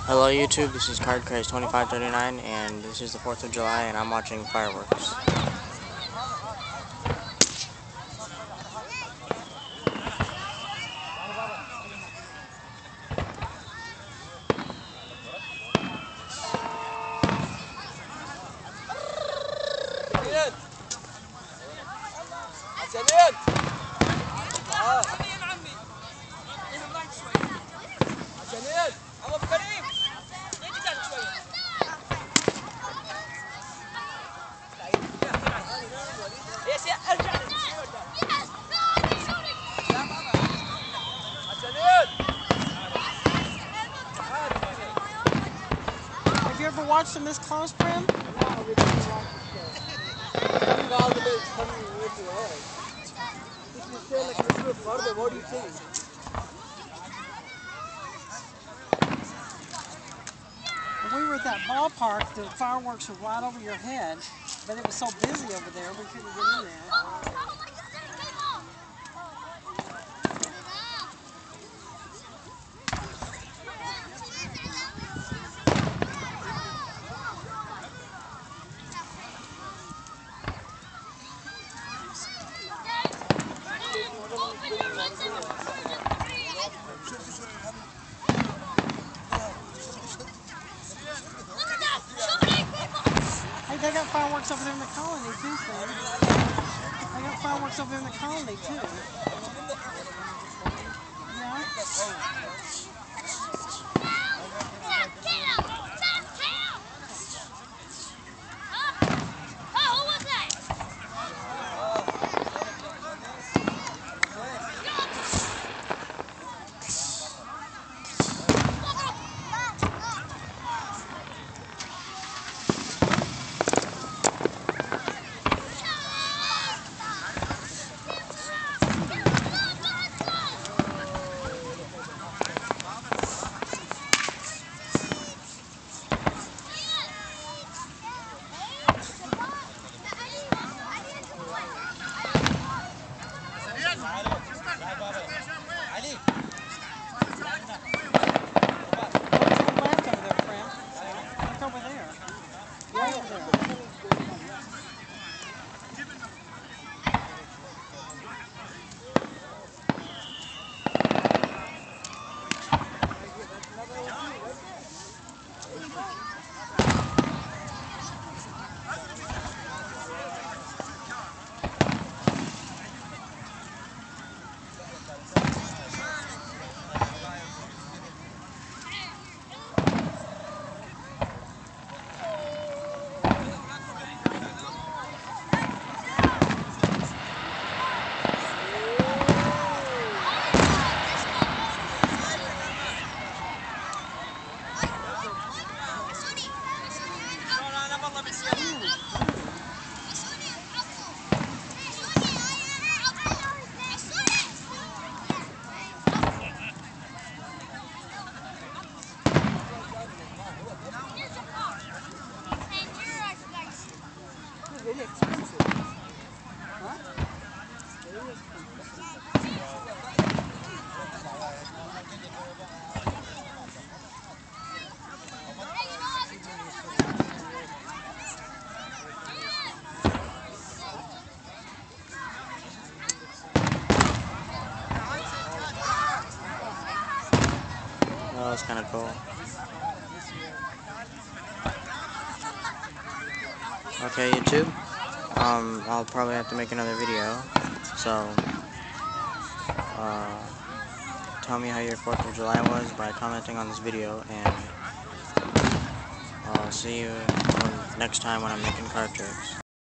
Hello YouTube, this is CardCraze2539 and this is the 4th of July and I'm watching fireworks. Have you ever watched them this close, Prim? What do you think? When we were at that ballpark, the fireworks were right over your head, but it was so busy over there, we couldn't get in there. Hey, they got fireworks over there in the colony too, Sam. They got fireworks over there in the colony too. Yeah. Very expensive. Huh? Very That was kind of cool. Okay YouTube, I'll probably have to make another video, so tell me how your 4th of July was by commenting on this video, and I'll see you next time when I'm making card tricks.